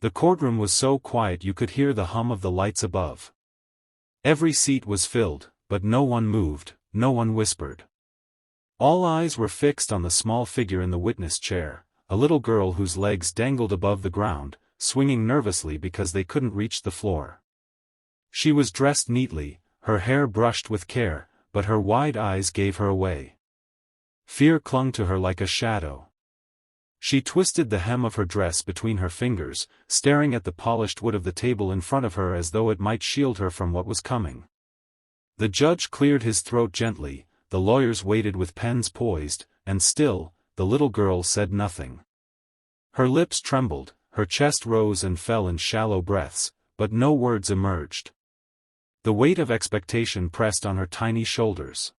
The courtroom was so quiet you could hear the hum of the lights above. Every seat was filled, but no one moved, no one whispered. All eyes were fixed on the small figure in the witness chair, a little girl whose legs dangled above the ground, swinging nervously because they couldn't reach the floor. She was dressed neatly, her hair brushed with care, but her wide eyes gave her away. Fear clung to her like a shadow. She twisted the hem of her dress between her fingers, staring at the polished wood of the table in front of her as though it might shield her from what was coming. The judge cleared his throat gently, the lawyers waited with pens poised, and still, the little girl said nothing. Her lips trembled, her chest rose and fell in shallow breaths, but no words emerged. The weight of expectation pressed on her tiny shoulders.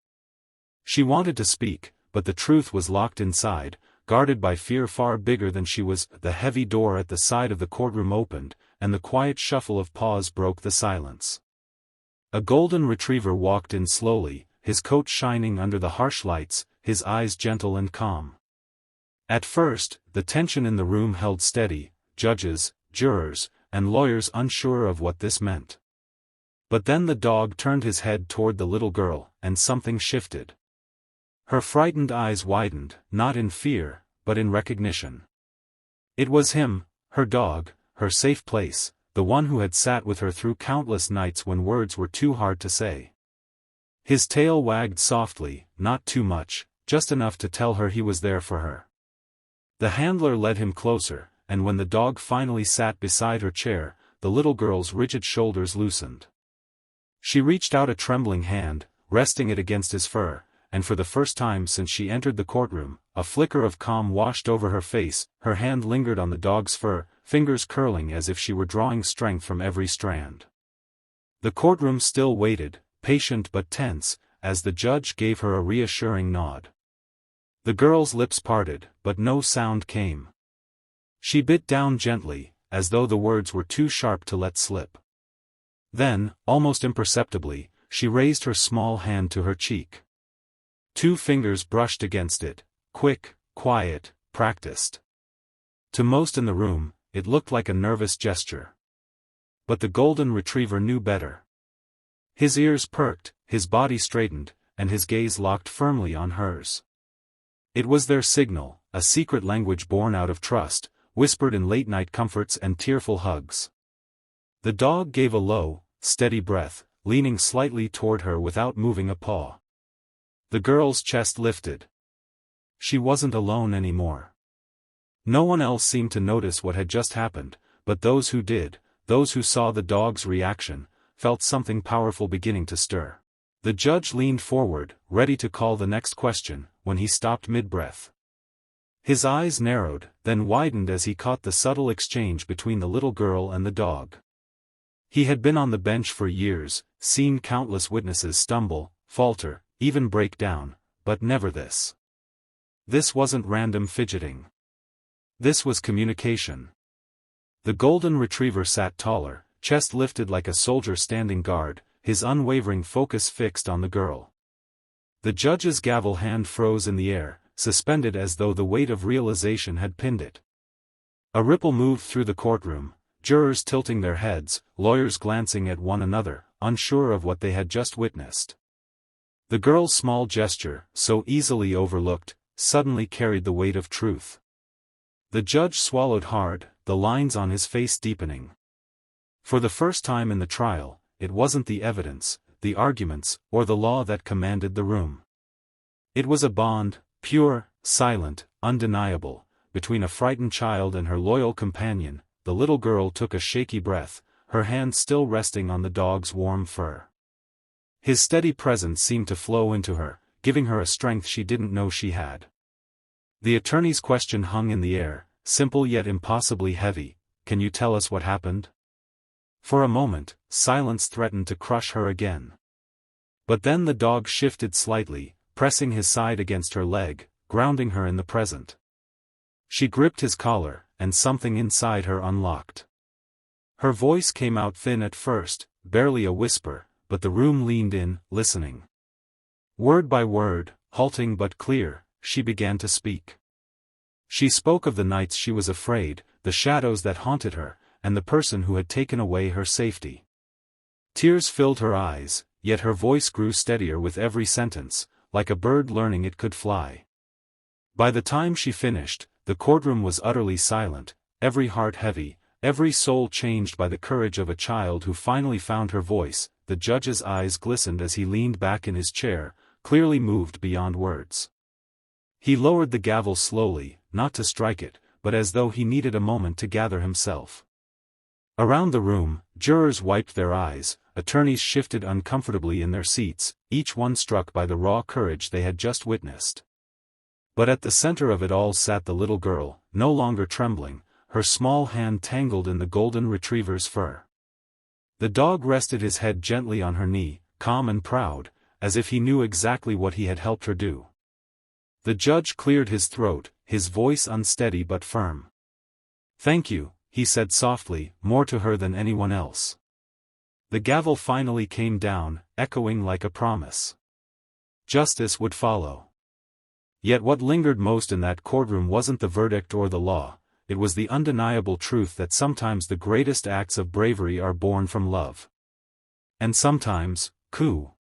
She wanted to speak, but the truth was locked inside, guarded by fear far bigger than she was. The heavy door at the side of the courtroom opened, and the quiet shuffle of paws broke the silence. A golden retriever walked in slowly, his coat shining under the harsh lights, his eyes gentle and calm. At first, the tension in the room held steady, judges, jurors, and lawyers unsure of what this meant. But then the dog turned his head toward the little girl, and something shifted. Her frightened eyes widened, not in fear, but in recognition. It was him, her dog, her safe place, the one who had sat with her through countless nights when words were too hard to say. His tail wagged softly, not too much, just enough to tell her he was there for her. The handler led him closer, and when the dog finally sat beside her chair, the little girl's rigid shoulders loosened. She reached out a trembling hand, resting it against his fur, and for the first time since she entered the courtroom, a flicker of calm washed over her face. Her hand lingered on the dog's fur, fingers curling as if she were drawing strength from every strand. The courtroom still waited, patient but tense, as the judge gave her a reassuring nod. The girl's lips parted, but no sound came. She bit down gently, as though the words were too sharp to let slip. Then, almost imperceptibly, she raised her small hand to her cheek. 2 fingers brushed against it, quick, quiet, practiced. To most in the room, it looked like a nervous gesture. But the golden retriever knew better. His ears perked, his body straightened, and his gaze locked firmly on hers. It was their signal, a secret language born out of trust, whispered in late-night comforts and tearful hugs. The dog gave a low, steady breath, leaning slightly toward her without moving a paw. The girl's chest lifted. She wasn't alone anymore. No one else seemed to notice what had just happened, but those who did, those who saw the dog's reaction, felt something powerful beginning to stir. The judge leaned forward, ready to call the next question, when he stopped mid-breath. His eyes narrowed, then widened as he caught the subtle exchange between the little girl and the dog. He had been on the bench for years, seen countless witnesses stumble, falter, even break down, but never this. This wasn't random fidgeting. This was communication. The golden retriever sat taller, chest lifted like a soldier standing guard, his unwavering focus fixed on the girl. The judge's gavel hand froze in the air, suspended as though the weight of realization had pinned it. A ripple moved through the courtroom, jurors tilting their heads, lawyers glancing at one another, unsure of what they had just witnessed. The girl's small gesture, so easily overlooked, suddenly carried the weight of truth. The judge swallowed hard, the lines on his face deepening. For the first time in the trial, it wasn't the evidence, the arguments, or the law that commanded the room. It was a bond, pure, silent, undeniable, between a frightened child and her loyal companion. The little girl took a shaky breath, her hand still resting on the dog's warm fur. His steady presence seemed to flow into her, giving her a strength she didn't know she had. The attorney's question hung in the air, simple yet impossibly heavy. Can you tell us what happened? For a moment, silence threatened to crush her again. But then the dog shifted slightly, pressing his side against her leg, grounding her in the present. She gripped his collar, and something inside her unlocked. Her voice came out thin at first, barely a whisper, but the room leaned in, listening. Word by word, halting but clear, she began to speak. She spoke of the nights she was afraid, the shadows that haunted her, and the person who had taken away her safety. Tears filled her eyes, yet her voice grew steadier with every sentence, like a bird learning it could fly. By the time she finished, the courtroom was utterly silent, every heart heavy, every soul changed by the courage of a child who finally found her voice. The judge's eyes glistened as he leaned back in his chair, clearly moved beyond words. He lowered the gavel slowly, not to strike it, but as though he needed a moment to gather himself. Around the room, jurors wiped their eyes, attorneys shifted uncomfortably in their seats, each one struck by the raw courage they had just witnessed. But at the center of it all sat the little girl, no longer trembling, her small hand tangled in the golden retriever's fur. The dog rested his head gently on her knee, calm and proud, as if he knew exactly what he had helped her do. The judge cleared his throat, his voice unsteady but firm. "Thank you," he said softly, more to her than anyone else. The gavel finally came down, echoing like a promise. Justice would follow. Yet what lingered most in that courtroom wasn't the verdict or the law, it was the undeniable truth that sometimes the greatest acts of bravery are born from love. And sometimes, coup.